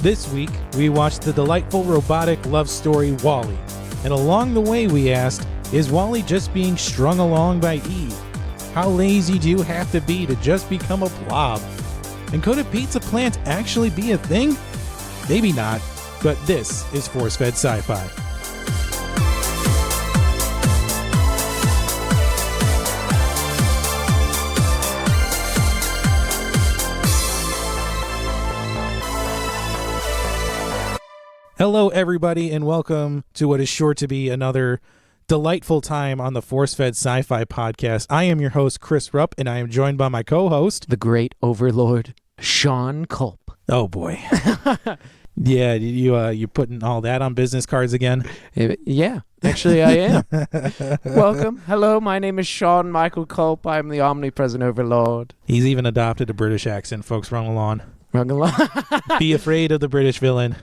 This week, we watched the delightful robotic love story WALL-E. And along the way, we asked, is WALL-E just being strung along by Eve? How lazy do you have to be to just become a blob? And could a pizza plant actually be a thing? Maybe not, but this is Force-Fed Sci-Fi. Hello, everybody, and welcome to what is sure to be another delightful time on the Force-Fed Sci-Fi podcast. I am your host, Chris Rupp, and I am joined by my co-host, the great overlord, Sean Culp. Oh, boy. Yeah, you putting all that on business cards again? Yeah, actually I am. Welcome. Hello, my name is Sean Michael Culp. I'm the omnipresent overlord. He's even adopted a British accent, folks. Run along. Be afraid of the British villain.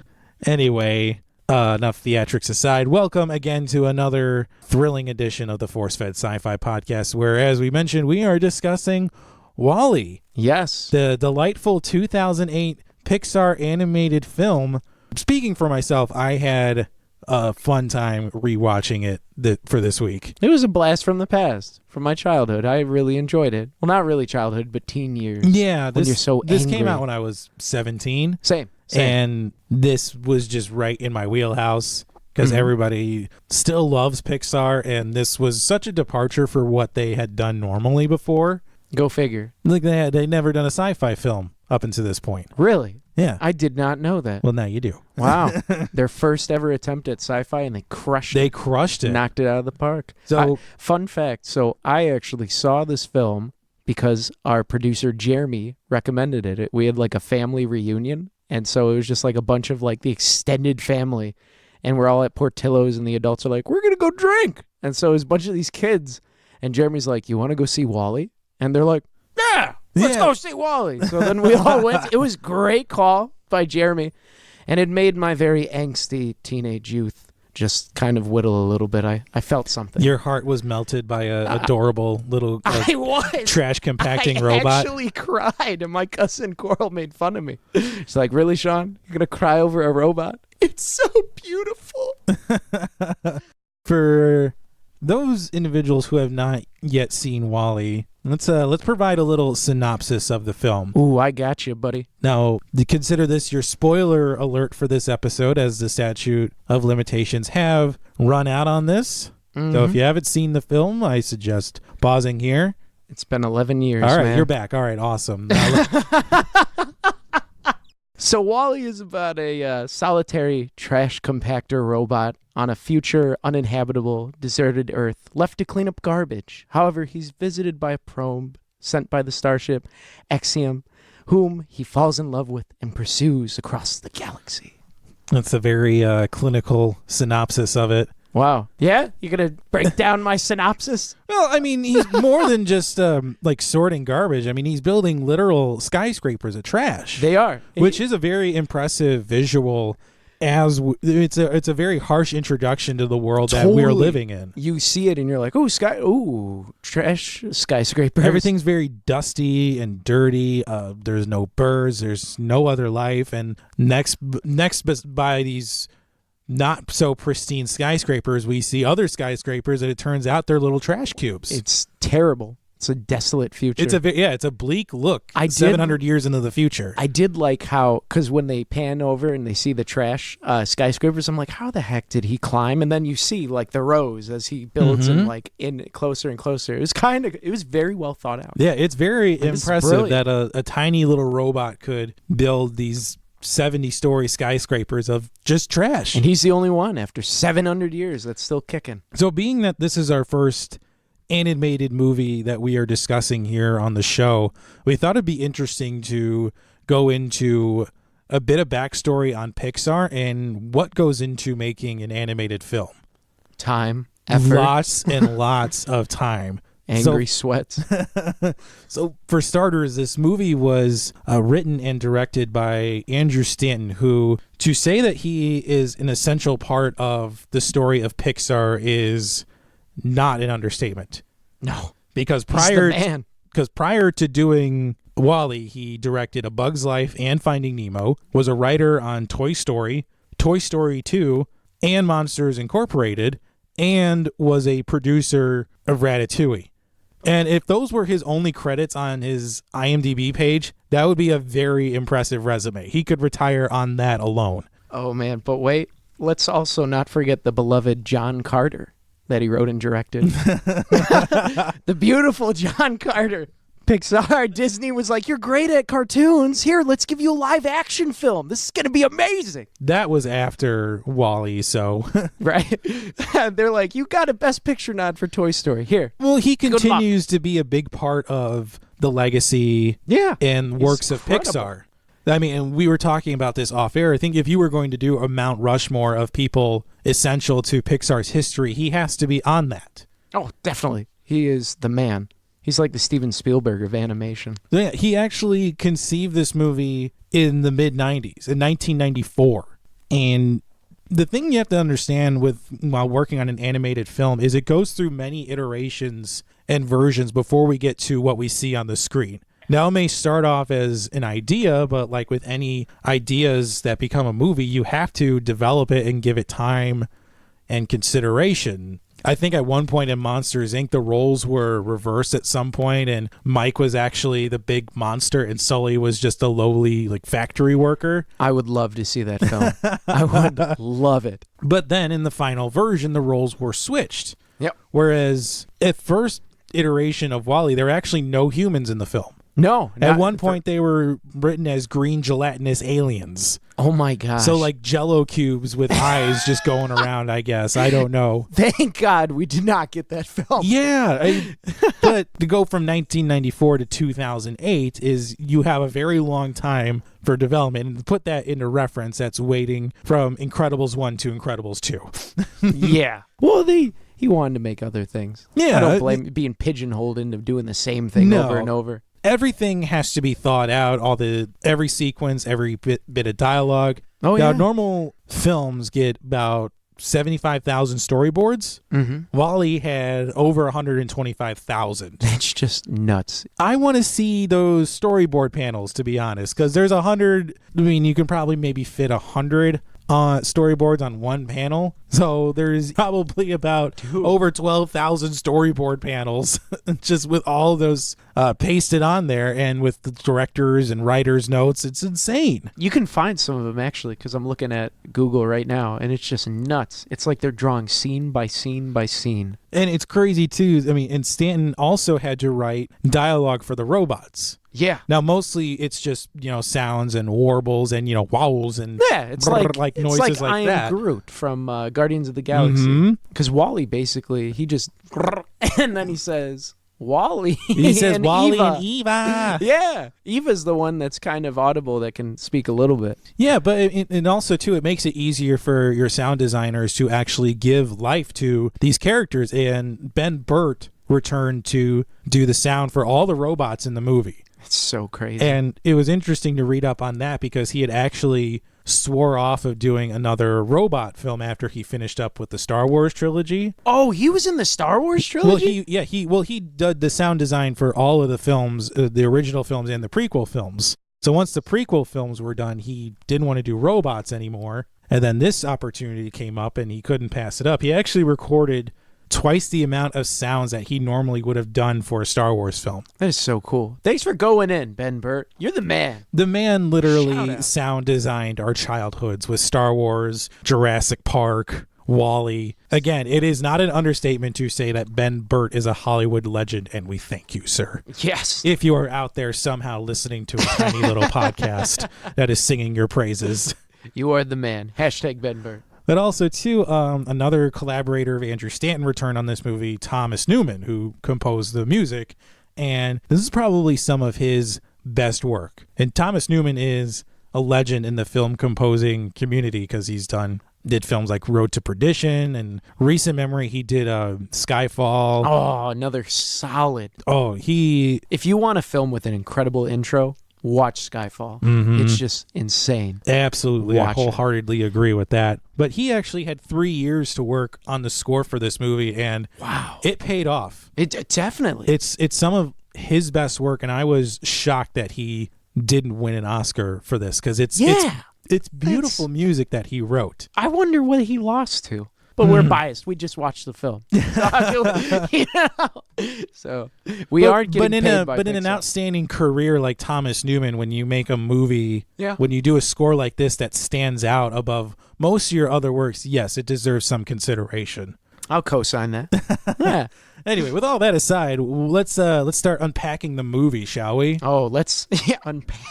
Anyway, enough theatrics aside, welcome again to another thrilling edition of the Force-Fed Sci-Fi podcast, where, as we mentioned, we are discussing WALL-E. Yes. The delightful 2008 Pixar animated film. Speaking for myself, I had a fun time rewatching it for this week. It was a blast from the past, from my childhood. I really enjoyed it. Well, not really childhood, but teen years. Yeah, when you're so angry. This came out when I was 17. Same. And this was just right in my wheelhouse because everybody still loves Pixar, and this was such a departure for what they had done normally before. Go figure. Like they'd never done a sci-fi film up until this point. Really? Yeah. I did not know that. Well, now you do. Wow. Their first ever attempt at sci-fi, and they crushed it. They crushed it. Knocked it out of the park. So, fun fact. So I actually saw this film because our producer, Jeremy, recommended it. We had like a family reunion. And so it was just like a bunch of like the extended family. And we're all at Portillo's, and the adults are like, we're going to go drink. And so it was a bunch of these kids. And Jeremy's like, you want to go see WALL-E? And they're like, yeah, let's go see WALL-E. So then we all went. It was a great call by Jeremy. And it made my very angsty teenage youth just kind of whittle a little bit. I felt something. Your heart was melted by a adorable little trash compacting robot. I actually cried, and my cousin Coral made fun of me. She's like, really, Sean? You're going to cry over a robot? It's so beautiful. For those individuals who have not yet seen WALL-E, let's provide a little synopsis of the film. Ooh, I got you, buddy. Now, consider this your spoiler alert for this episode, as the statute of limitations have run out on this. So if you haven't seen the film, I suggest pausing here. It's been 11 years, All right, man. You're back. All right, awesome. So WALL-E is about a solitary trash compactor robot on a future uninhabitable, deserted Earth, left to clean up garbage. However, he's visited by a probe sent by the starship Axiom, whom he falls in love with and pursues across the galaxy. That's a very clinical synopsis of it. Wow. Yeah? You're going to break down my synopsis? Well, I mean, he's more than just like sorting garbage. I mean, he's building literal skyscrapers of trash. They are. Which is a very impressive visual. It's a very harsh introduction to the world that we're living in. You see it and you're like, trash skyscrapers. Everything's very dusty and dirty. There's no birds. There's no other life. And next by these not so pristine skyscrapers, we see other skyscrapers, and it turns out they're little trash cubes. It's terrible. It's a desolate future. It's a bleak look. 700 years into the future. I did like how, because when they pan over and they see the trash skyscrapers, I'm like, how the heck did he climb? And then you see like the rows as he builds them like in closer and closer. It was very well thought out. Yeah, it's very impressive that a tiny little robot could build these 70-story skyscrapers of just trash. And he's the only one after 700 years that's still kicking. So being that this is our first animated movie that we are discussing here on the show, we thought it'd be interesting to go into a bit of backstory on Pixar and what goes into making an animated film. Time, effort. Lots and lots of time. Angry sweats. So for starters, this movie was written and directed by Andrew Stanton, who, to say that he is an essential part of the story of Pixar is not an understatement. No. Because prior to doing Wall-E, he directed A Bug's Life and Finding Nemo, was a writer on Toy Story, Toy Story 2, and Monsters Incorporated, and was a producer of Ratatouille. And if those were his only credits on his IMDb page, that would be a very impressive resume. He could retire on that alone. Oh, man. But wait, let's also not forget the beloved John Carter that he wrote and directed. The beautiful John Carter. Pixar, Disney was like, you're great at cartoons. Here, let's give you a live action film. This is going to be amazing. That was after Wall-E, so... Right? They're like, you got a Best Picture nod for Toy Story. Here. Well, he continues to be a big part of the legacy and works of Pixar. I mean, and we were talking about this off air. I think if you were going to do a Mount Rushmore of people essential to Pixar's history, he has to be on that. Oh, definitely. He is the man. He's like the Steven Spielberg of animation. Yeah, he actually conceived this movie in the mid-90s, in 1994. And the thing you have to understand while working on an animated film is it goes through many iterations and versions before we get to what we see on the screen. Now, it may start off as an idea, but like with any ideas that become a movie, you have to develop it and give it time and consideration. I think at one point in Monsters, Inc., the roles were reversed at some point, and Mike was actually the big monster, and Sully was just a lowly factory worker. I would love to see that film. I would love it. But then in the final version, the roles were switched. Yep. Whereas at first iteration of Wall-E, there were actually no humans in the film. No. At one point, they were written as green gelatinous aliens. Oh, my gosh. So, like Jell-O cubes with eyes just going around, I guess. I don't know. Thank God we did not get that film. Yeah. But to go from 1994 to 2008 is you have a very long time for development. And to put that into reference, that's waiting from Incredibles 1 to Incredibles 2. Yeah. Well, he wanted to make other things. Yeah. I don't blame being pigeonholed into doing the same thing over and over. Everything has to be thought out, every sequence, every bit of dialogue. Oh, now, yeah. normal films get about 75,000 storyboards. Mm-hmm. Wall-E had over 125,000. It's just nuts. I want to see those storyboard panels, to be honest, because there's 100. I mean, you can probably maybe fit 100 storyboards on one panel. So there's probably about over 12,000 storyboard panels just with all those pasted on there, and with the directors and writers' notes. It's insane. You can find some of them, actually, because I'm looking at Google right now, and it's just nuts. It's like they're drawing scene by scene by scene. And it's crazy, too. I mean, and Stanton also had to write dialogue for the robots. Yeah. Now, mostly it's just, sounds and warbles and, wowls and it's like noises like like I Am that. Groot from Guardians of the Galaxy. Because Wall-E basically, he just, and then he says, Wall-E. He says and Wall-E Eva. and Eva. Yeah. Eva's the one that's kind of audible that can speak a little bit. Yeah, but and also, too, it makes it easier for your sound designers to actually give life to these characters. And Ben Burt returned to do the sound for all the robots in the movie. It's so crazy. And it was interesting to read up on that because he had actually swore off of doing another robot film after he finished up with the Star Wars trilogy. Oh, he was in the Star Wars trilogy? He did the sound design for all of the films, the original films and the prequel films. So once the prequel films were done, he didn't want to do robots anymore. And then this opportunity came up and he couldn't pass it up. He actually recorded twice the amount of sounds that he normally would have done for a Star Wars film. That is so cool. Thanks for going in, Ben Burt. You're the man. The man literally sound designed our childhoods with Star Wars, Jurassic Park, Wall-E. Again, it is not an understatement to say that Ben Burt is a Hollywood legend, and we thank you, sir. Yes. If you are out there somehow listening to a tiny little podcast that is singing your praises. You are the man. Hashtag Ben Burt. But also, too, another collaborator of Andrew Stanton returned on this movie, Thomas Newman, who composed the music. And this is probably some of his best work. And Thomas Newman is a legend in the film composing community because did films like Road to Perdition, and recent memory he did Skyfall. Oh, another solid. If you want a film with an incredible intro, watch Skyfall. Mm-hmm. It's just insane. Absolutely. I Watch wholeheartedly agree with that. But he actually had 3 years to work on the score for this movie, and wow, it paid off. It definitely. It's some of his best work, and I was shocked that he didn't win an Oscar for this, because it's beautiful music that he wrote. I wonder what he lost to. But we're biased. We just watched the film. So we aren't getting paid by But in an outstanding career like Thomas Newman, when you make a movie, when you do a score like this that stands out above most of your other works, yes, it deserves some consideration. I'll co-sign that. Yeah. Anyway, with all that aside, let's start unpacking the movie, shall we? Oh, let's unpack.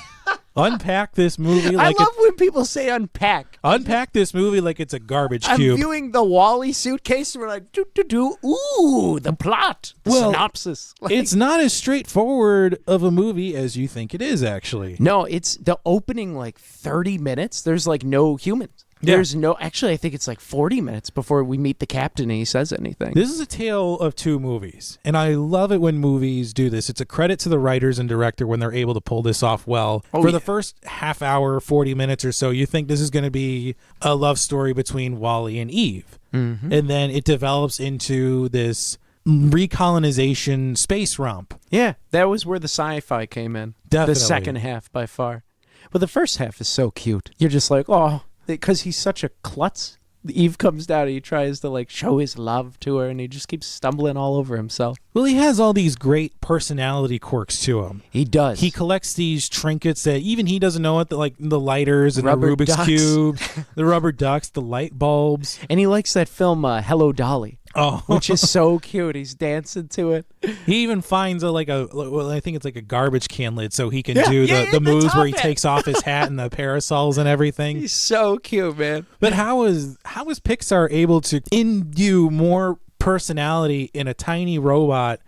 Unpack this movie like I love when people say unpack. Unpack this movie like it's a garbage I'm cube. viewing the Wally suitcase and we're like, ooh, the plot, the synopsis. Like, it's not as straightforward of a movie as you think it is, actually. No, it's the opening like 30 minutes. There's like no humans. There's no, actually, I think it's like 40 minutes before we meet the captain and he says anything. This is a tale of two movies, and I love it when movies do this. It's a credit to the writers and director when they're able to pull this off well. For the first half hour, 40 minutes or so, you think this is going to be a love story between Wally and Eve. Mm-hmm. And then it develops into this recolonization space romp. Yeah, that was where the sci-fi came in. Definitely. The second half by far. But the first half is so cute. You're just like, oh... Because he's such a klutz. Eve comes down and he tries to like show his love to her and he just keeps stumbling all over himself. Well, he has all these great personality quirks to him. He does. He collects these trinkets that even he doesn't know what, like the lighters and rubber the Rubik's ducks. cubes, the rubber ducks, the light bulbs. And he likes that film Hello Dolly. Oh, which is so cute. He's dancing to it. He even finds I think it's like a garbage can lid, so he can do the moves where he takes off his hat and the parasols and everything. He's so cute, man. But how is Pixar able to imbue more personality in a tiny robot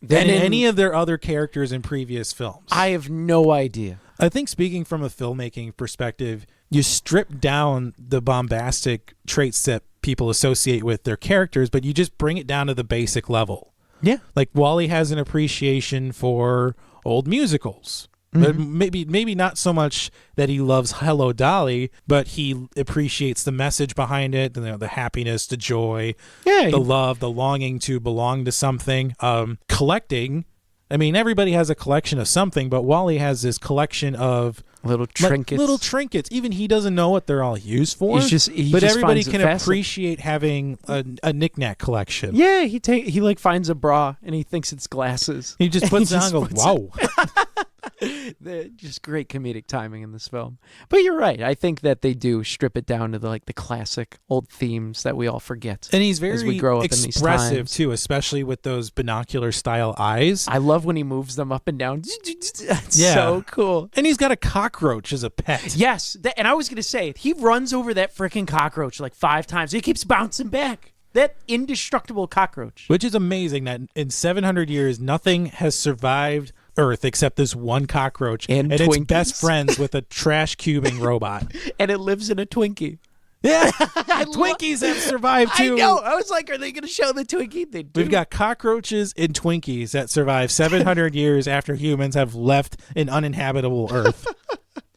than in any of their other characters in previous films? I have no idea. I think speaking from a filmmaking perspective, you strip down the bombastic traits that people associate with their characters, but you just bring it down to the basic level. Yeah. Like Wally has an appreciation for old musicals. But maybe not so much that he loves Hello Dolly, but he appreciates the message behind it, the happiness, the joy, the love, the longing to belong to something. Collecting. I mean, everybody has a collection of something, but Wally has this collection of little trinkets. Even he doesn't know what they're all used for. But everybody can appreciate having a knick-knack collection. Yeah, he like finds a bra and he thinks it's glasses. He just puts it on and goes, wow. Just great comedic timing in this film. But you're right. I think that they do strip it down to the classic old themes that we all forget. And he's very as we grow up expressive in these times. too, especially with those binocular style eyes. I love when he moves them up and down. It's so cool. And he's got a cockroach as a pet. Yes. And I was going to say, he runs over that freaking cockroach like 5 times. He keeps bouncing back. That indestructible cockroach. Which is amazing that in 700 years, nothing has survived Earth except this one cockroach, and it's best friends with a trash cubing robot, and it lives in a Twinkie. Yeah, Twinkies have survived too. I know. I was like, are they going to show the Twinkie? They do. We've got cockroaches and Twinkies that survive 700 years after humans have left an uninhabitable Earth.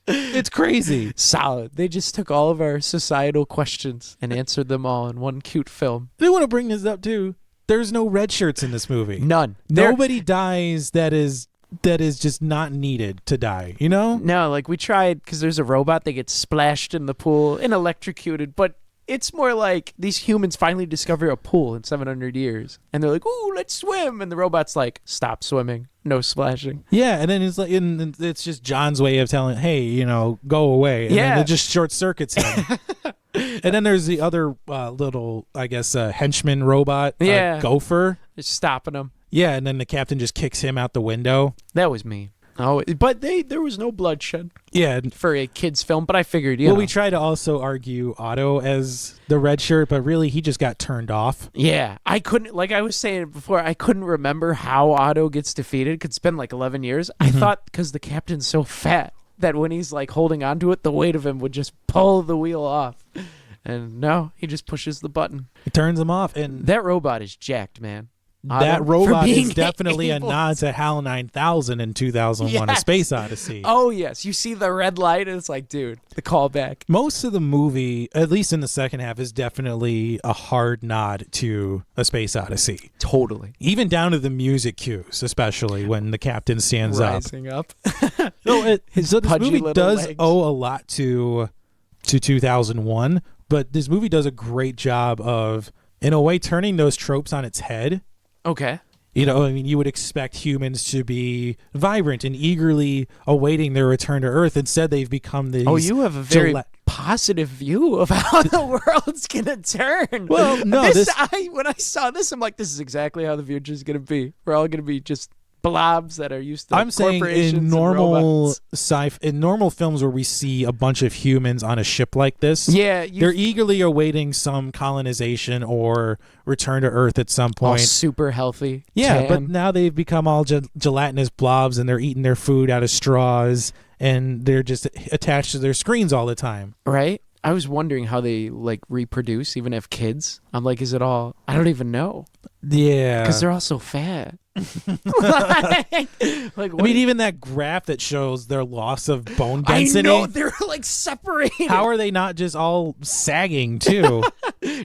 It's crazy. Solid. They just took all of our societal questions and answered them all in one cute film. They want to bring this up too. There's no red shirts in this movie. None. Nobody dies that is just not needed to die, you know? No, like we tried, because there's a robot that gets splashed in the pool and electrocuted, but it's more like these humans finally discover a pool in 700 years, and they're like, ooh, let's swim, and the robot's like, stop swimming, no splashing. Yeah, and then it's like, and it's just John's way of telling, hey, go away, and then it just short circuits him. And then there's the other little, I guess, henchman robot, Gopher. Just stopping him. Yeah, and then the captain just kicks him out the window. That was me. Oh, but there was no bloodshed. Yeah, for a kids' film. But I figured, we tried to also argue Otto as the red shirt, but really he just got turned off. Yeah, I couldn't. Like I was saying before, I couldn't remember how Otto gets defeated. It's been like 11 years. I thought because the captain's so fat that when he's like holding onto it, the weight of him would just pull the wheel off. And no, he just pushes the button. It turns him off, and that robot is jacked, man. That Otto, robot for being is definitely a able nod to HAL 9000 in 2001: A Yes. Space Odyssey. Oh yes, you see the red light, and it's like, dude, the callback. Most of the movie, at least in the second half, is definitely a hard nod to A Space Odyssey. Totally Even down to the music cues, especially when the captain stands rising up. No, His so this pudgy movie little does legs. owe a lot to 2001, but this movie does a great job of, in a way, turning those tropes on its head. Okay. You know, I mean, you would expect humans to be vibrant and eagerly awaiting their return to Earth. Instead, they've become these. Oh, you have a very gela- positive view of how the world's gonna turn. Well, no, when I saw this, I'm like, this is exactly how the future's gonna be. We're all gonna be just blobs that are used to I'm saying corporations in and normal robots. in normal films where we see a bunch of humans on a ship like this, Yeah, they're eagerly awaiting some colonization or return to Earth at some all point. super healthy. Yeah, tan. but now they've become all gelatinous blobs, and they're eating their food out of straws, and they're just attached to their screens all the time. Right? I was wondering how they like reproduce, even have kids. I'm like, is it all? I don't even know Yeah, because they're all so fat. like, I mean, even that graph that shows their loss of bone I density. know they're like separated. How are they not just all sagging too?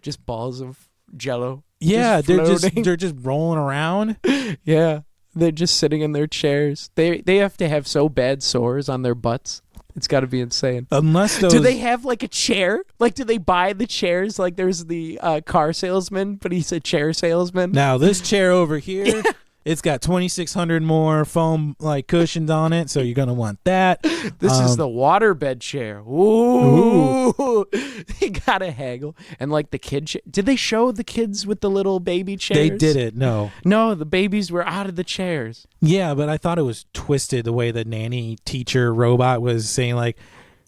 Just balls of jello. Yeah, floating. they're just rolling around. Yeah, they're just sitting in their chairs. They have to have so bad sores on their butts. It's got to be insane. Unless those Do they have like a chair? Like, do they buy the chairs? Like, there's the car salesman, but he's a chair salesman. now this chair over here, it's got 2,600 more foam like cushions on it, so you're gonna want that. This is the waterbed chair. Ooh. They gotta haggle. And like the kid did they show the kids with the little baby chairs? They did it. No. No, the babies were out of the chairs. Yeah, but I thought it was twisted the way the nanny teacher robot was saying like,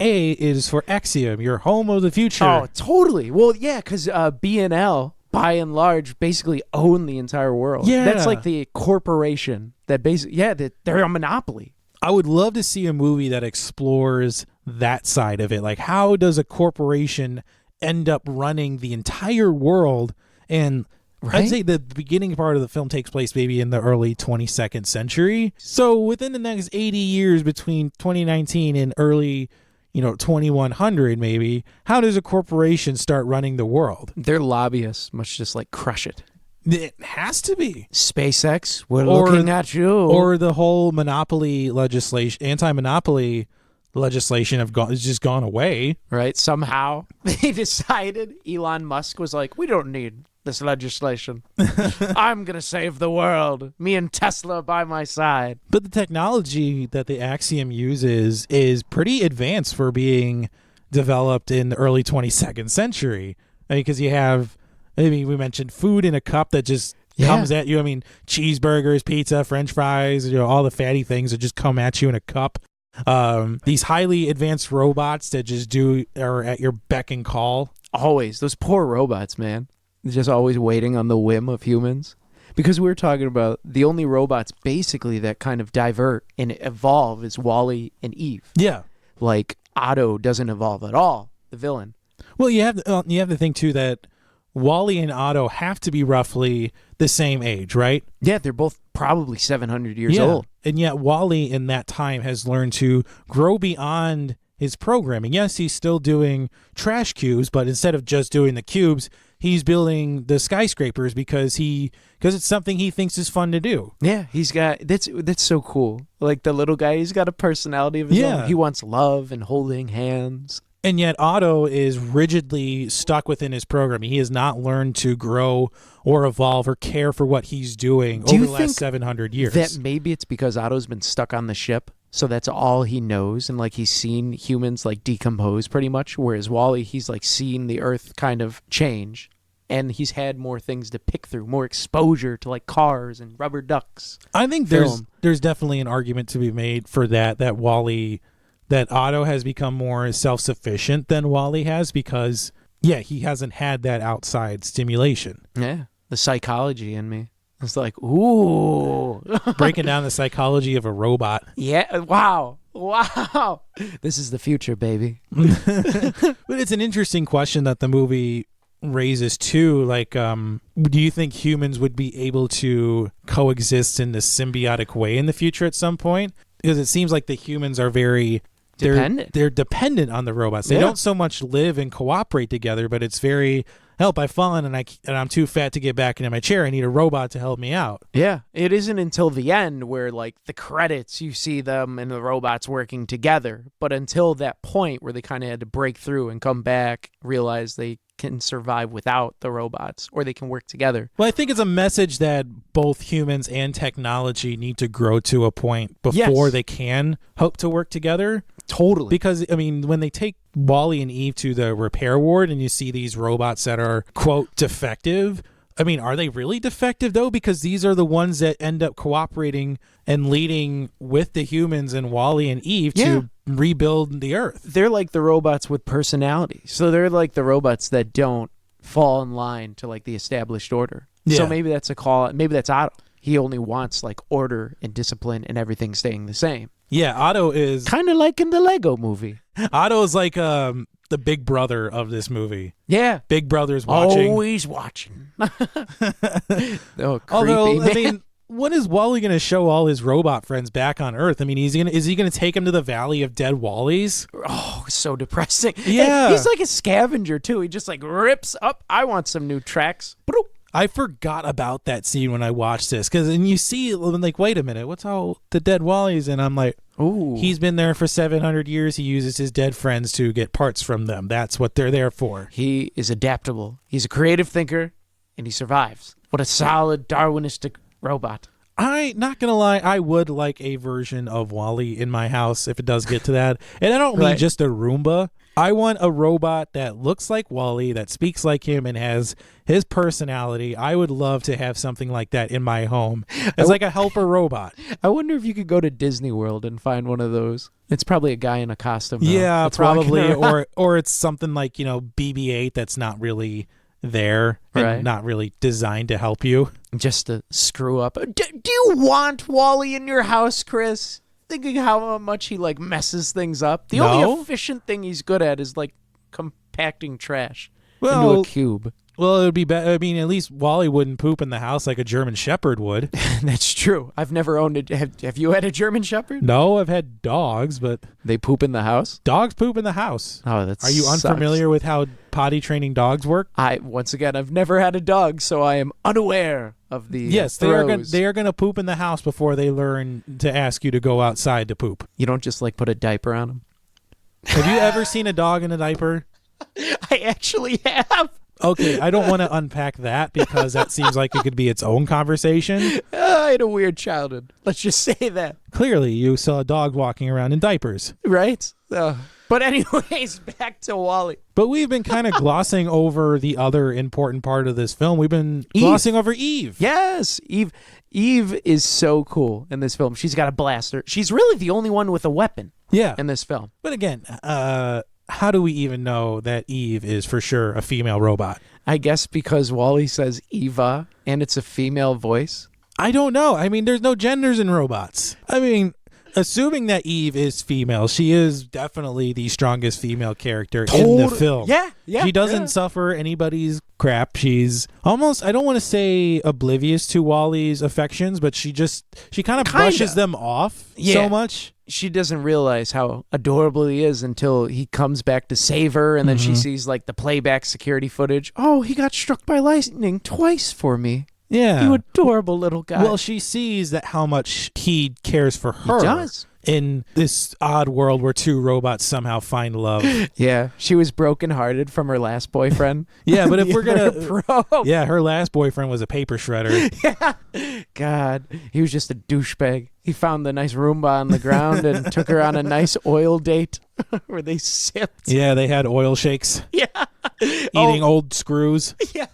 A is for Axiom, your home of the future. Oh, totally. Well, yeah, because B&L, by and large, basically own the entire world. Yeah. That's like the corporation that basically, they're a monopoly. I would love to see a movie that explores that side of it. Like, how does a corporation end up running the entire world? And Right? I'd say the beginning part of the film takes place maybe in the early 22nd century. So within the next 80 years between 2019 and early, 2100 maybe, how does a corporation start running the world? Their lobbyists must just like crush it. It has to be. SpaceX, we're Or- looking at you. Or the whole monopoly legislation, anti-monopoly legislation has just gone away. Right? Somehow they decided, Elon Musk was like, we don't need this legislation. I'm going to save the world. Me and Tesla by my side. But the technology that the Axiom uses is pretty advanced for being developed in the early 22nd century. Because you have, we mentioned food in a cup that just comes at you. I mean, cheeseburgers, pizza, French fries, all the fatty things that just come at you in a cup. These highly advanced robots that just are at your beck and call. Always. Those poor robots, man. They're just always waiting on the whim of humans. Because we were talking about the only robots basically that kind of divert and evolve is Wall-E and Eve. Yeah. Like Otto doesn't evolve at all, the villain. Well, you have to think too that Wall-E and Otto have to be roughly the same age, right? Yeah, they're both probably 700 years old. And yet Wall-E in that time has learned to grow beyond his programming. Yes, he's still doing trash cubes, but instead of just doing the cubes, he's building the skyscrapers because it's something he thinks is fun to do. Yeah, he's got that's so cool. Like the little guy, he's got a personality of his own. He wants love and holding hands. And yet Otto is rigidly stuck within his programming. He has not learned to grow or evolve or care for what he's doing over the last 700 years. That maybe it's because Otto's been stuck on the ship, so that's all he knows, and like he's seen humans like decompose pretty much, whereas Wall-E, he's like seen the Earth kind of change, and he's had more things to pick through, more exposure to like cars and rubber ducks. I think there's definitely an argument to be made for that Otto has become more self-sufficient than Wall-E has because, he hasn't had that outside stimulation. Yeah, the psychology in me. It's like, ooh. Breaking down the psychology of a robot. Yeah, wow. This is the future, baby. But it's an interesting question that the movie raises too, like, do you think humans would be able to coexist in this symbiotic way in the future at some point? Because it seems like the humans are very Dependent. They're dependent on the robots. They don't so much live and cooperate together, but it's very, help, I've fallen and I'm too fat to get back into my chair. I need a robot to help me out. Yeah, it isn't until the end where, like, the credits, you see them and the robots working together. But until that point where they kind of had to break through and come back, realize they can survive without the robots, or they can work together. Well, I think it's a message that both humans and technology need to grow to a point before they can hope to work together. Totally. Because, I mean, when they take Wally and Eve to the repair ward and you see these robots that are, quote, defective, I mean, are they really defective, though? Because these are the ones that end up cooperating and leading with the humans and Wally and Eve to rebuild the Earth. They're like the robots with personality. So they're like the robots that don't fall in line to, like, the established order. Yeah. So maybe that's a call. Maybe that's Otto. He only wants, like, order and discipline and everything staying the same. Yeah, Otto is... Kind of like in the Lego movie. Otto is like the big brother of this movie. Yeah. Big brother's watching. Always watching. Oh, creepy. Although, man. I mean, when is Wally going to show all his robot friends back on Earth? I mean, is he going to take him to the Valley of Dead Wallies? Oh, so depressing. Yeah. And he's like a scavenger, too. He just, like, rips up. I want some new tracks. Bloop. I forgot about that scene when I watched this, and you see, like, wait a minute, what's all the dead Wallies? And I'm like, ooh, he's been there for 700 years. He uses his dead friends to get parts from them. That's what they're there for. He is adaptable. He's a creative thinker, and he survives. What a solid Darwinistic robot. Not gonna lie, I would like a version of Wally in my house if it does get to that. And I don't mean just a Roomba. I want a robot that looks like Wally, that speaks like him, and has his personality. I would love to have something like that in my home as like a helper robot. I wonder if you could go to Disney World and find one of those. It's probably a guy in a costume. Though, yeah, probably. Or it's something like, BB-8 that's not really there and not really designed to help you. Just to screw up. Do you want Wally in your house, Chris? Thinking how much he, like, messes things up. The only efficient thing he's good at is, like, compacting trash into a cube. Well, it would be better. I mean, at least Wally wouldn't poop in the house like a German Shepherd would. That's true. I've never owned it. Have you had a German Shepherd? No, I've had dogs, but... They poop in the house? Dogs poop in the house. Oh, that's... Are you unfamiliar with how potty training dogs work? Once again, I've never had a dog, so I am unaware of the Yes, they are going to poop in the house before they learn to ask you to go outside to poop. You don't just, like, put a diaper on them? Have you ever seen a dog in a diaper? I actually have. Okay, I don't want to unpack that because that seems like it could be its own conversation. I had a weird childhood. Let's just say that. Clearly, you saw a dog walking around in diapers. Right? But anyways, back to Wally. But we've been kind of glossing over the other important part of this film. We've been glossing over Eve. Yes, Eve. Eve is so cool in this film. She's got a blaster. She's really the only one with a weapon in this film. But again, how do we even know that Eve is for sure a female robot? I guess because Wally says Eva and it's a female voice. I don't know. I mean, there's no genders in robots. I mean, assuming that Eve is female, she is definitely the strongest female character in the film. Yeah. She doesn't suffer anybody's crap. She's almost, I don't want to say oblivious to Wally's affections, but she kind of brushes them off so much. She doesn't realize how adorable he is until he comes back to save her, and then she sees, like, the playback security footage. Oh, he got struck by lightning twice for me. Yeah. You adorable little guy. Well, she sees that how much he cares for her. He does. In this odd world where two robots somehow find love. Yeah, she was brokenhearted from her last boyfriend. Yeah, but if we're gonna... Yeah, her last boyfriend was a paper shredder. Yeah. God, he was just a douchebag. He found the nice Roomba on the ground and took her on a nice oil date where they sipped. Yeah, they had oil shakes. Yeah. Eating old screws. Yeah.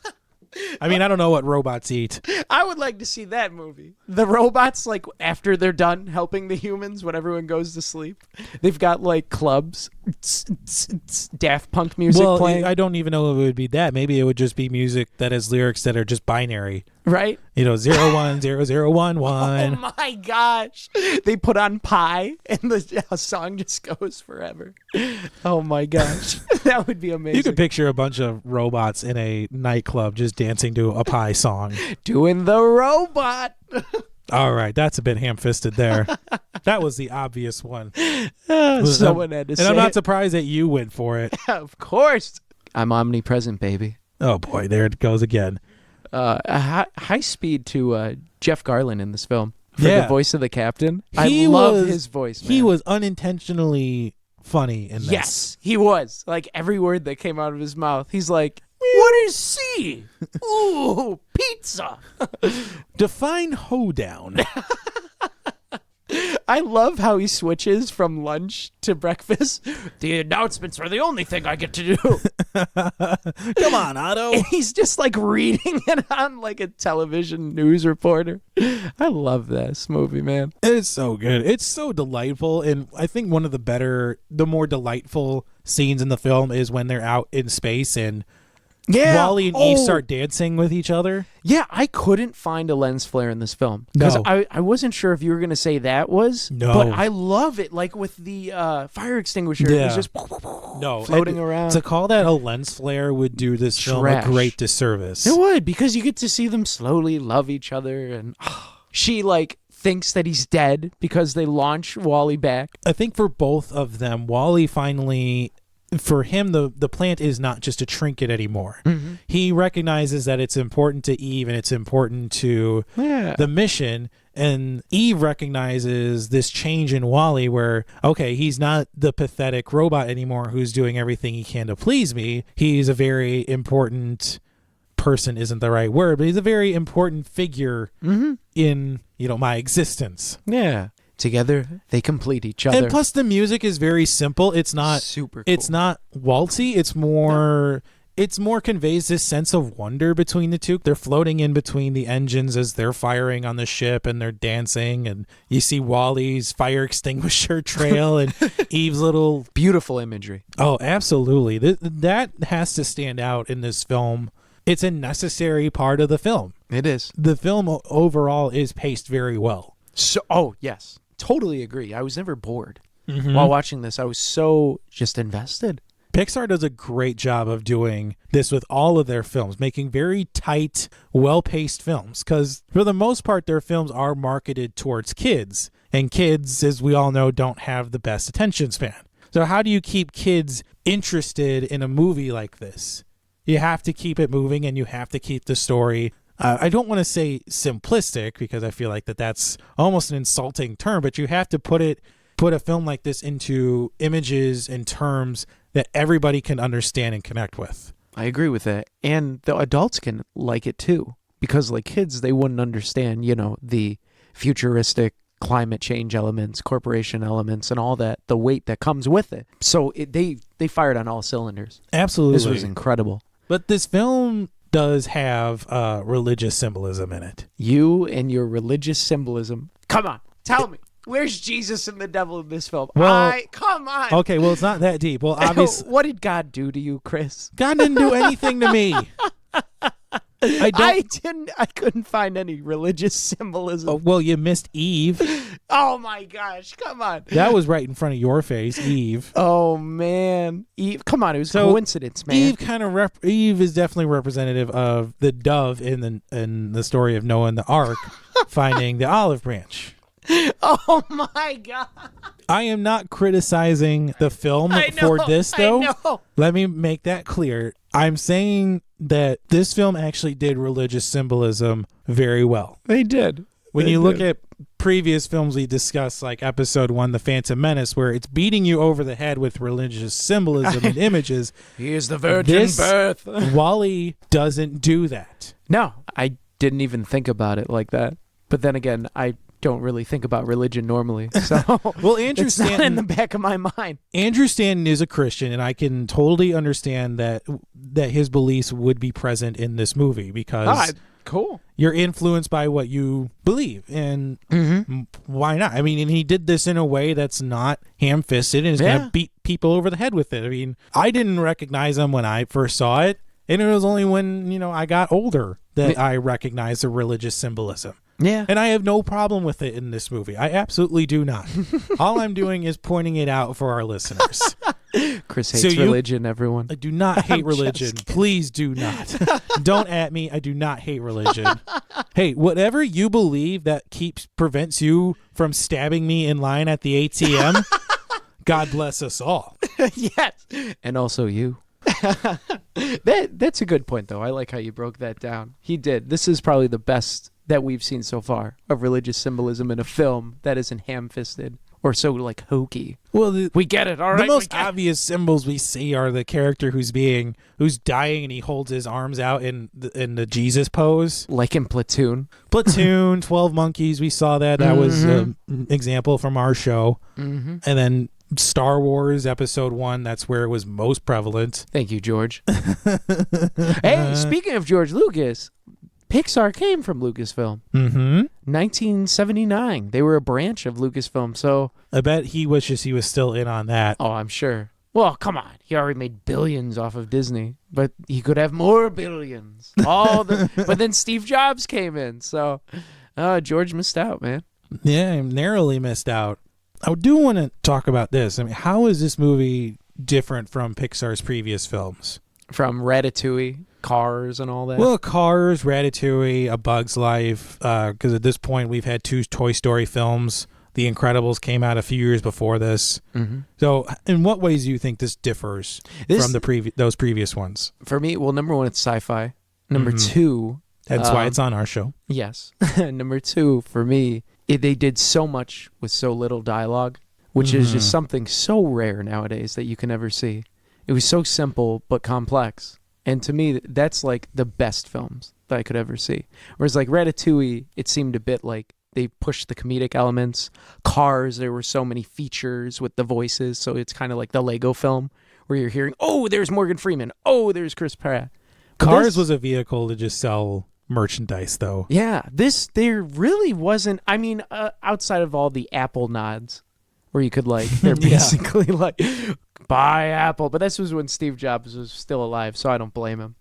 I mean, I don't know what robots eat. I would like to see that movie. The robots, like, after they're done helping the humans when everyone goes to sleep, they've got, like, clubs, Daft Punk music playing. I don't even know if it would be that. Maybe it would just be music that has lyrics that are just binary. Right? 010011. Oh my gosh. They put on Pi and the song just goes forever. Oh my gosh. That would be amazing. You could picture a bunch of robots in a nightclub just dancing to a Pi song. Doing the robot. All right, that's a bit ham-fisted there. That was the obvious one. Someone had to say And I'm not it. surprised that you went for it. Of course. I'm omnipresent, baby. Oh boy, there it goes again. A high speed to Jeff Garlin in this film for the Yeah. voice of the captain. He I love was- his voice, man. He was unintentionally funny in this. Yes, he was. Like every word that came out of his mouth, he's like, "What is C? Ooh, pizza." Define hoedown. I love how he switches from lunch to breakfast. The announcements are the only thing I get to do. Come on, Otto. And he's just like reading it on like a television news reporter. I love this movie, man. It's so good. It's so delightful. And I think one of the more delightful scenes in the film is when they're out in space and Wally and Eve start dancing with each other. Yeah, I couldn't find a lens flare in this film. Because No. I wasn't sure if you were going to say that was. No. But I love it. Like with the fire extinguisher. Yeah. It's just and floating around. To call that a lens flare would do this film a Trash. great disservice. It would, because you get to see them slowly love each other. And she like thinks that he's dead because they launch Wally back. I think for both of them, Wally finally, for him, the plant is not just a trinket anymore. Mm-hmm. He recognizes that it's important to Eve and it's important to the mission. And Eve recognizes this change in Wally where, okay, he's not the pathetic robot anymore who's doing everything he can to please me. He's a very important person, isn't the right word, but he's a very important figure in, my existence. Yeah. Together, they complete each other. And plus the music is very simple. It's not super cool. It's not waltzy. It's more conveys this sense of wonder between the two. They're floating in between the engines as they're firing on the ship and they're dancing, and you see Wally's fire extinguisher trail and Eve's little beautiful imagery. Oh, absolutely. That has to stand out in this film. It's a necessary part of the film. It is. The film overall is paced very well. So, yes. Totally agree. I was never bored while watching this. I was so just invested. Pixar does a great job of doing this with all of their films, making very tight, well-paced films. Because for the most part, their films are marketed towards kids. And kids, as we all know, don't have the best attention span. So how do you keep kids interested in a movie like this? You have to keep it moving and you have to keep the story I don't want to say simplistic because I feel like that's almost an insulting term, but you have to put a film like this into images and terms that everybody can understand and connect with. I agree with that. And the adults can like it too, because like kids, they wouldn't understand, the futuristic climate change elements, corporation elements, and all that, the weight that comes with it. So they fired on all cylinders. Absolutely. This was incredible. But this film does have religious symbolism in it. You and your religious symbolism. Come on, tell me. Where's Jesus and the devil in this film? Well, Come on. Okay, well, it's not that deep. Well, obviously, What did God do to you, Chris? God didn't do anything to me. I couldn't find any religious symbolism. Oh, well, you missed Eve. Oh my gosh, come on. That was right in front of your face, Eve. Oh man, Eve! Come on, it was coincidence, man. Eve is definitely representative of the dove in the story of Noah and the Ark finding the olive branch. Oh my god! I am not criticizing the film for this, though. I know. Let me make that clear. I'm saying that this film actually did religious symbolism very well. They did. When you look at previous films we discussed, like Episode 1, The Phantom Menace, where it's beating you over the head with religious symbolism and images. Here's the virgin birth. Wally doesn't do that. No, I didn't even think about it like that. But then again, I don't really think about religion normally. So well, Andrew it's not Stanton in the back of my mind. Andrew Stanton is a Christian, and I can totally understand that his beliefs would be present in this movie because cool. You're influenced by what you believe, and why not? I mean, and he did this in a way that's not ham-fisted and is going to beat people over the head with it. I mean, I didn't recognize him when I first saw it. And it was only when, I got older that I recognized the religious symbolism. Yeah. And I have no problem with it in this movie. I absolutely do not. All I'm doing is pointing it out for our listeners. Chris hates religion, everyone. I do not hate religion. Please do not. Don't at me. I do not hate religion. Hey, whatever you believe that prevents you from stabbing me in line at the ATM, God bless us all. Yes. And also you. That's a good point, though. I like how you broke that down. He did. This is probably the best that we've seen so far of religious symbolism in a film that isn't ham-fisted or so like hokey. Well, we get it. All right. The most obvious symbols we see are the character who's dying and he holds his arms out in the Jesus pose, like in Platoon. 12 Monkeys. We saw that. That was an example from our show. And then Star Wars Episode 1. That's where it was most prevalent. Thank you, George. Hey, speaking of George Lucas, Pixar came from Lucasfilm. 1979. They were a branch of Lucasfilm, so I bet he wishes he was still in on that. Oh, I'm sure. Well, come on. He already made billions off of Disney, but he could have more billions. But then Steve Jobs came in, so George missed out, man. Yeah, narrowly missed out. I do want to talk about this. I mean, how is this movie different from Pixar's previous films? From Ratatouille, Cars, and all that? Well, Cars, Ratatouille, A Bug's Life, because at this point we've had 2 Toy Story films. The Incredibles came out a few years before this. So in what ways do you think this differs from those previous ones? For me, well, number 1, it's sci-fi. Number 2... That's why it's on our show. Yes. Number 2, for me, they did so much with so little dialogue, which is just something so rare nowadays that you can never see. It was so simple but complex. And to me, that's like the best films that I could ever see. Whereas like Ratatouille, it seemed a bit like they pushed the comedic elements. Cars, there were so many features with the voices. So it's kind of like the Lego film where you're hearing, oh, there's Morgan Freeman. Oh, there's Chris Pratt. Cars was a vehicle to just sell merchandise, though. Yeah, there really wasn't. I mean, outside of all the Apple nods, where you could like, they're basically like, buy Apple. But this was when Steve Jobs was still alive, so I don't blame him.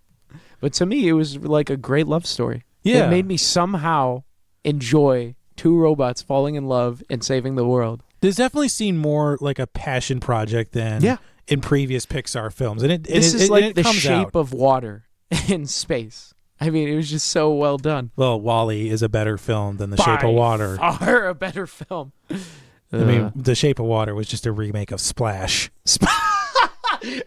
But to me, it was like a great love story. Yeah, it made me somehow enjoy 2 robots falling in love and saving the world. This definitely seemed more like a passion project than in previous Pixar films, and this is like the shape of water in space. I mean, it was just so well done. Well, WALL-E is a better film than The Shape of Water. Far a better film. I mean, The Shape of Water was just a remake of Splash.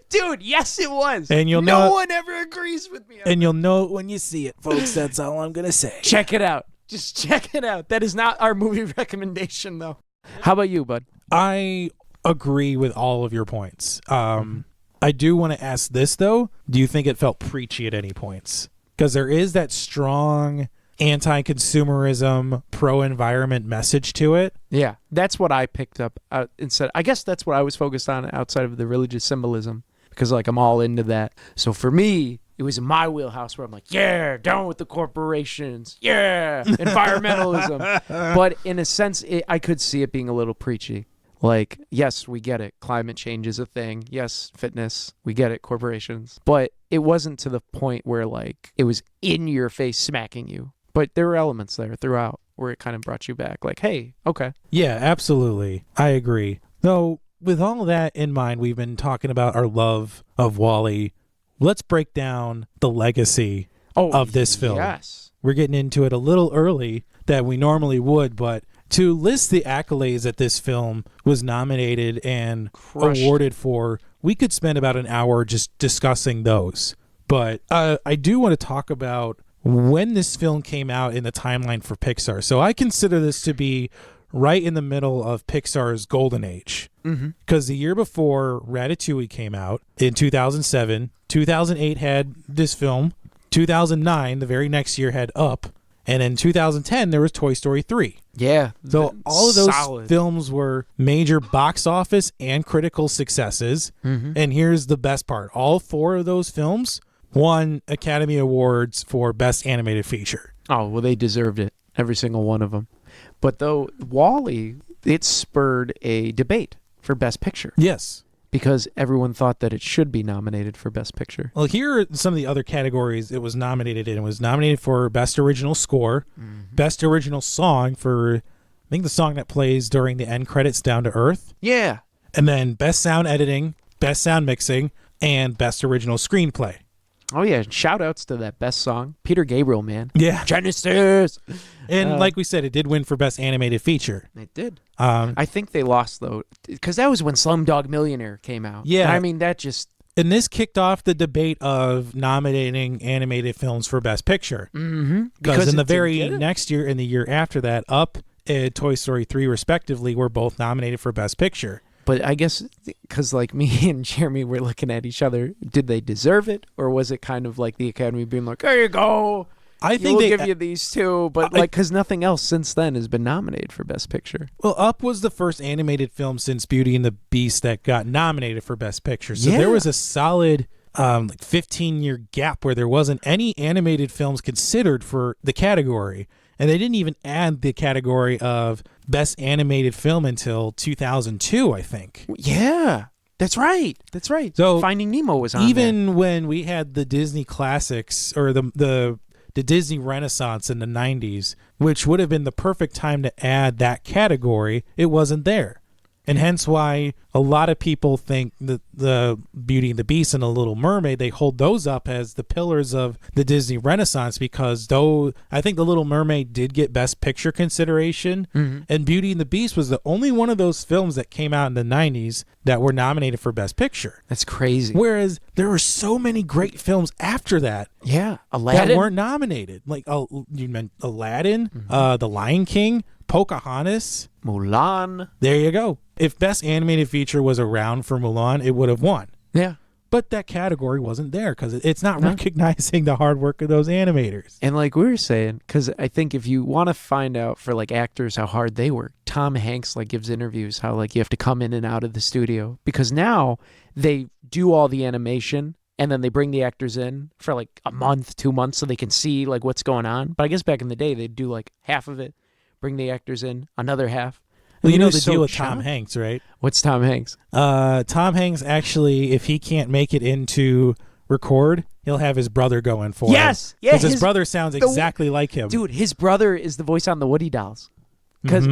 Dude, yes, it was. And no one ever agrees with me. And you'll know it when you see it, folks. That's all I'm going to say. Check it out. Just check it out. That is not our movie recommendation, though. How about you, bud? I agree with all of your points. I do want to ask this, though. Do you think it felt preachy at any points? Because there is that strong anti-consumerism, pro-environment message to it. Yeah, that's what I picked up instead. I guess that's what I was focused on outside of the religious symbolism, because like I'm all into that. So for me, it was in my wheelhouse where I'm like, yeah, down with the corporations. Yeah, environmentalism. But in a sense, I could see it being a little preachy. Like, yes, we get it. Climate change is a thing. Yes, fitness. We get it. Corporations. But it wasn't to the point where, like, it was in your face smacking you. But there were elements there throughout where it kind of brought you back. Like, hey, okay. Yeah, absolutely. I agree. Though, with all of that in mind, we've been talking about our love of WALL-E. Let's break down the legacy of this film. Yes. We're getting into it a little early that we normally would, but to list the accolades that this film was nominated and awarded for, we could spend about an hour just discussing those. But I do want to talk about when this film came out in the timeline for Pixar. So I consider this to be right in the middle of Pixar's golden age. Because the year before, Ratatouille came out in 2007. 2008 had this film. 2009, the very next year, had Up. And in 2010, there was Toy Story 3. Yeah. So all of those films were major box office and critical successes. And here's the best part. All 4 of those films won Academy Awards for Best Animated Feature. Oh, well, they deserved it. Every single one of them. But though WALL-E, it spurred a debate for Best Picture. Yes. because everyone thought that it should be nominated for Best Picture. Well, here are some of the other categories it was nominated in. It was nominated for Best Original Score, Best Original Song for, I think, the song that plays during the end credits, Down to Earth. Yeah. And then Best Sound Editing, Best Sound Mixing, and Best Original Screenplay. Oh, yeah. Shout outs to that best song. Peter Gabriel, man. Yeah. Genesis. And like we said, it did win for Best Animated Feature. It did. I think they lost, though, because that was when Slumdog Millionaire came out. Yeah. I mean, that just... And this kicked off the debate of nominating animated films for Best Picture. Mm-hmm. Because in the very next year and the year after that, Up and Toy Story 3, respectively, were both nominated for Best Picture. But I guess because like me and Jeremy were looking at each other, did they deserve it? Or was it kind of like the Academy being like, there you go. I think we'll give you these two. But like, because nothing else since then has been nominated for Best Picture. Well, Up was the first animated film since Beauty and the Beast that got nominated for Best Picture. So there was a solid 15-year gap where there wasn't any animated films considered for the category. And they didn't even add the category of Best Animated Film until 2002, I think. Yeah, that's right. That's right. So Finding Nemo was on even there. when we had the Disney classics or the Disney Renaissance in the 90s, which would have been the perfect time to add that category, it wasn't there. And hence why a lot of people think that the Beauty and the Beast and The Little Mermaid, they hold those up as the pillars of the Disney Renaissance, because though I think The Little Mermaid did get Best Picture consideration, and Beauty and the Beast was the only one of those films that came out in the 90s that were nominated for Best Picture. That's crazy. Whereas there were so many great films after that. Yeah, Aladdin. That weren't nominated. Like you meant Aladdin, The Lion King, Pocahontas, Mulan. There you go. If Best Animated Feature was around for Mulan, it would have won. Yeah. But that category wasn't there because it's not recognizing the hard work of those animators. And like we were saying, because I think if you want to find out for like actors how hard they work, Tom Hanks like gives interviews how like you have to come in and out of the studio, because now they do all the animation and then they bring the actors in for like a month, 2 months so they can see like what's going on. But I guess back in the day, they'd do like half of it, bring the actors in, another half. Well, you know the deal with Tom Hanks, right? What's Tom Hanks? Tom Hanks actually, if he can't make it into record, he'll have his brother go in for him. Yes! Yeah, because his brother sounds exactly like him. Dude, his brother is the voice on the Woody Dolls. Because,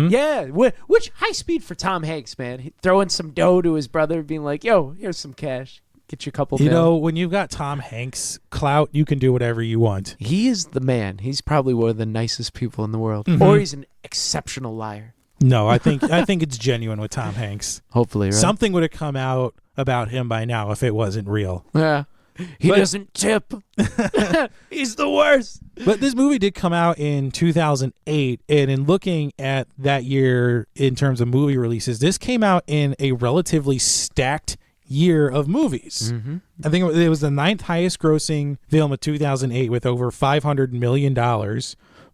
which high speed for Tom Hanks, man. Throwing some dough to his brother, being like, yo, here's some cash. Get you a couple You know, when you've got Tom Hanks clout, you can do whatever you want. He is the man. He's probably one of the nicest people in the world. Or he's an exceptional liar. No, I think it's genuine with Tom Hanks. Hopefully, right? Something would have come out about him by now if it wasn't real. Yeah. He doesn't tip. He's the worst. But this movie did come out in 2008, and in looking at that year in terms of movie releases, this came out in a relatively stacked year of movies. I think it was the 9th highest grossing film of 2008 with over $500 million.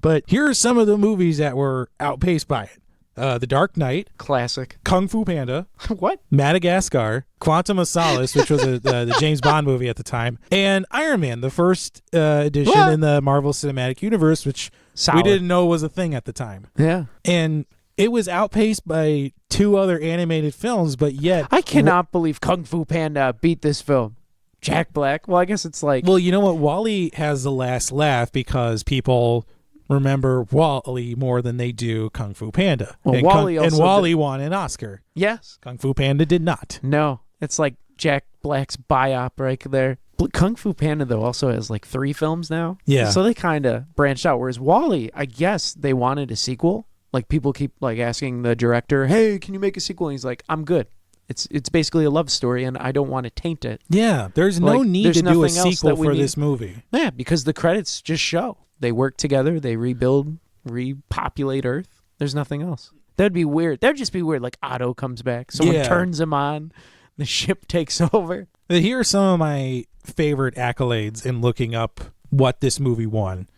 But here are some of the movies that were outpaced by it. The Dark Knight. Classic. Kung Fu Panda. What? Madagascar. Quantum of Solace, which was the James Bond movie at the time. And Iron Man, the first edition in the Marvel Cinematic Universe, which we didn't know was a thing at the time. Yeah. And it was outpaced by 2 other animated films, but yet... I cannot believe Kung Fu Panda beat this film. Jack Black. Well, I guess it's like... Well, you know what? WALL-E has the last laugh because people remember WALL-E more than they do Kung Fu Panda. Well, and WALL-E won an Oscar. Yes. Kung Fu Panda did not. No. It's like Jack Black's biop right there. Kung Fu Panda, though, also has like 3 films now. Yeah. So they kind of branched out. Whereas WALL-E, I guess they wanted a sequel. Like people keep like asking the director, hey, can you make a sequel? And he's like, I'm good. It's basically a love story, and I don't want to taint it. Yeah, there's no need to do a sequel for this movie. Yeah, because the credits just show. They work together, they rebuild, repopulate Earth. There's nothing else. That'd be weird. That'd just be weird. Like Otto comes back, someone turns him on, the ship takes over. Here are some of my favorite accolades in looking up what this movie won.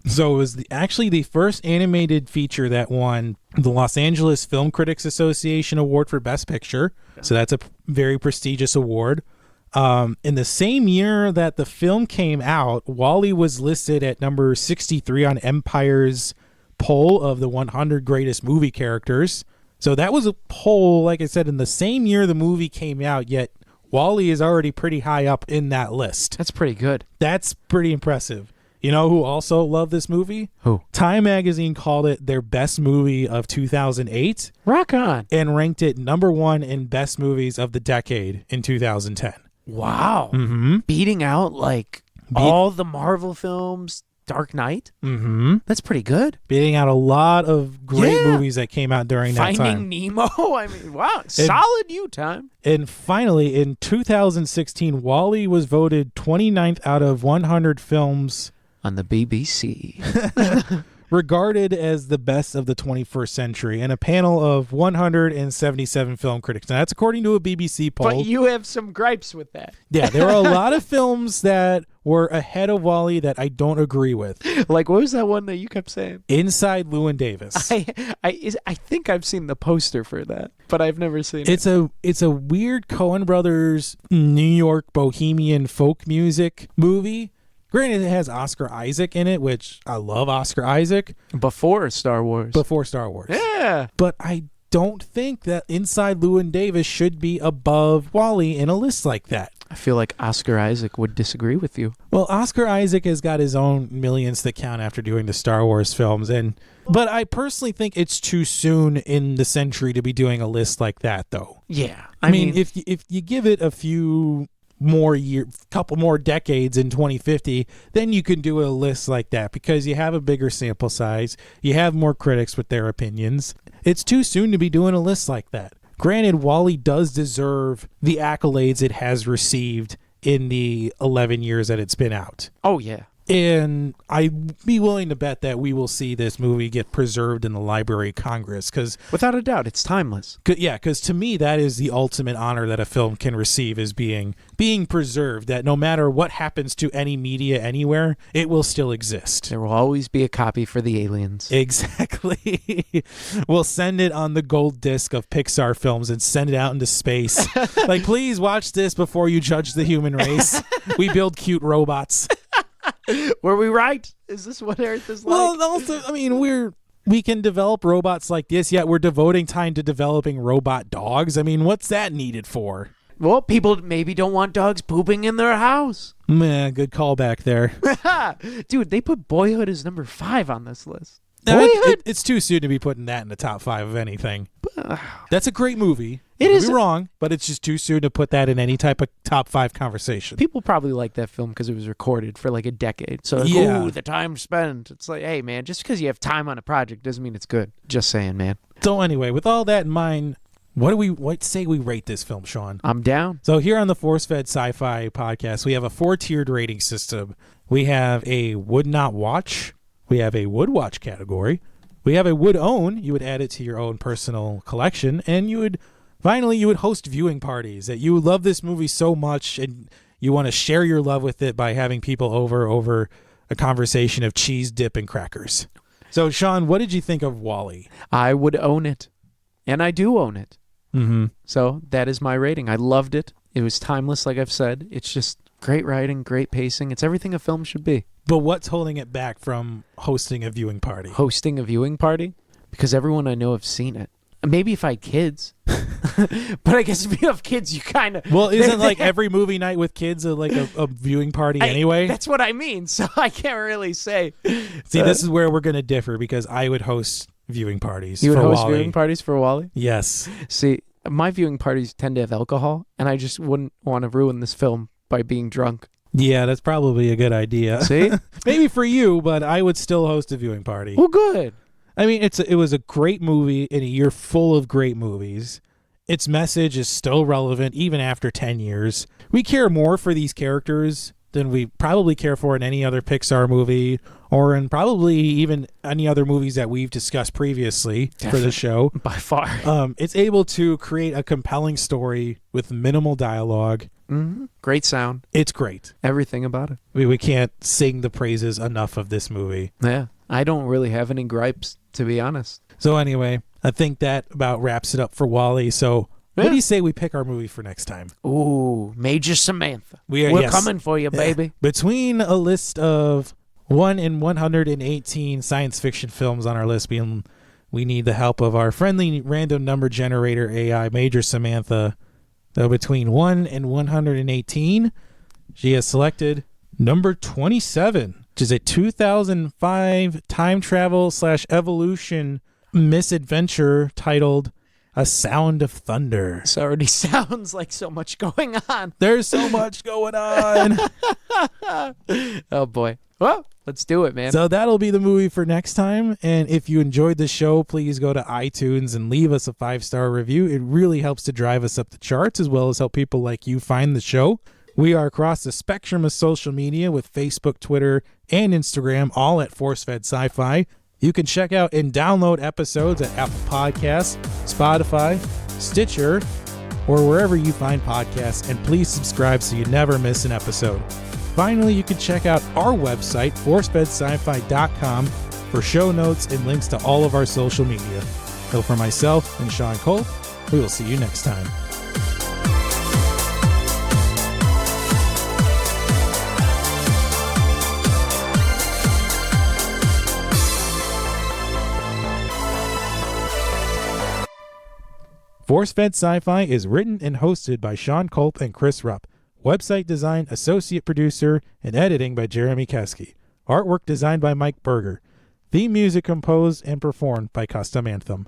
So it was actually the first animated feature that won the Los Angeles Film Critics Association Award for Best Picture. So that's a very prestigious award. In the same year that the film came out, WALL-E was listed at number 63 on Empire's poll of the 100 greatest movie characters. So that was a poll, like I said, in the same year the movie came out, yet WALL-E is already pretty high up in that list. That's pretty good. That's pretty impressive. You know who also loved this movie? Who? Time magazine called it their best movie of 2008 Rock on. and ranked it number 1 in best movies of the decade in 2010. Wow. Mm-hmm. Beating out like all the Marvel films, Dark Knight. Mm-hmm. That's pretty good. Beating out a lot of great movies that came out during that time. Finding Nemo. I mean, wow. Solid you time. And finally, in 2016, WALL-E was voted 29th out of 100 films On the BBC. regarded as the best of the 21st century in a panel of 177 film critics. Now, that's according to a BBC poll. But you have some gripes with that. Yeah, there are a lot of films that were ahead of WALL-E that I don't agree with. Like, what was that one that you kept saying? Inside Llewyn Davis. I think I've seen the poster for that, but I've never seen it. It's a weird Coen Brothers New York bohemian folk music movie. Granted, it has Oscar Isaac in it, which I love Oscar Isaac. Before Star Wars. Before Star Wars. Yeah. But I don't think that Inside Llewyn Davis should be above WALL-E in a list like that. I feel like Oscar Isaac would disagree with you. Well, Oscar Isaac has got his own millions to count after doing the Star Wars films, but I personally think it's too soon in the century to be doing a list like that, though. Yeah. I mean, if you give it a couple more decades in 2050, then you can do a list like that because you have a bigger sample size, you have more critics with their opinions. It's too soon to be doing a list like that. Granted, WALL-E does deserve the accolades it has received in the 11 years that it's been out. Oh, yeah. And I'd be willing to bet that we will see this movie get preserved in the Library of Congress. Without a doubt, it's timeless. Because to me, that is the ultimate honor that a film can receive, is being preserved, that no matter what happens to any media anywhere, it will still exist. There will always be a copy for the aliens. Exactly. We'll send it on the gold disc of Pixar films and send it out into space. Like, please watch this before you judge the human race. We build cute robots. Were we right? Is this what Earth is like? Well, also, I mean, we can develop robots like this, yet we're devoting time to developing robot dogs. I mean, what's that needed for? Well, people maybe don't want dogs pooping in their house. Meh, good callback there. Dude, they put Boyhood as number 5 on this list. Boyhood? It's too soon to be putting that in the top 5 of anything. That's a great movie. It is. Don't be wrong, but it's just too soon to put that in any type of top 5 conversation. People probably like that film because it was recorded for like a decade. So, like, ooh, the time spent. It's like, hey, man, just because you have time on a project doesn't mean it's good. Just saying, man. So anyway, with all that in mind, what say we rate this film, Sean? I'm down. So here on the Force Fed Sci-Fi podcast, we have a 4-tiered rating system. We have a would not watch. We have a would watch category. We have a would own. You would add it to your own personal collection. And you would host viewing parties, that you love this movie so much and you want to share your love with it by having people over a conversation of cheese dip and crackers. So, Sean, what did you think of WALL-E? I would own it. And I do own it. Mm-hmm. So that is my rating. I loved it. It was timeless, like I've said. It's just great writing, great pacing. It's everything a film should be. But what's holding it back from hosting a viewing party? Hosting a viewing party? Because everyone I know have seen it. Maybe if I had kids. But I guess if you have kids, you kind of... Well, isn't like every movie night with kids a viewing party anyway? That's what I mean. So I can't really say. See, this is where we're going to differ, because I would host viewing parties You would for host WALL-E. viewing parties for WALL-E? Yes. See, my viewing parties tend to have alcohol, and I just wouldn't want to ruin this film by being drunk. Yeah, that's probably a good idea. See? Maybe for you, but I would still host a viewing party. Well, good. I mean, it was a great movie in a year full of great movies. Its message is still relevant even after 10 years. We care more for these characters than we probably care for in any other Pixar movie, or in probably even any other movies that we've discussed previously for the show. By far. It's able to create a compelling story with minimal dialogue. Mm-hmm. Great sound. It's great. Everything about it. We can't sing the praises enough of this movie. Yeah. I don't really have any gripes, to be honest. So anyway, I think that about wraps it up for WALL-E. So what do you say we pick our movie for next time? Ooh, Major Samantha. We're yes. coming for you, baby. Between a list of 1 in 118 science fiction films on our list being we need the help of our friendly random number generator AI, Major Samantha. Though between 1 and 118, she has selected number 27, which is a 2005 time travel / evolution misadventure titled A Sound of Thunder. This already sounds like so much going on. There's so much going on. Oh, boy. Well, let's do it, man. So that'll be the movie for next time. And if you enjoyed the show, please go to iTunes and leave us a 5-star review. It really helps to drive us up the charts, as well as help people like you find the show. We are across the spectrum of social media with Facebook, Twitter, and Instagram, all at ForceFed Sci-Fi. You can check out and download episodes at Apple Podcasts, Spotify, Stitcher, or wherever you find podcasts. And please subscribe so you never miss an episode. Finally, you can check out our website, forcefedsci-fi.com, for show notes and links to all of our social media. So for myself and Sean Cole, we will see you next time. ForceFed Sci-Fi is written and hosted by Sean Culp and Chris Rupp. Website design, associate producer, and editing by Jeremy Keski. Artwork designed by Mike Berger. Theme music composed and performed by Custom Anthem.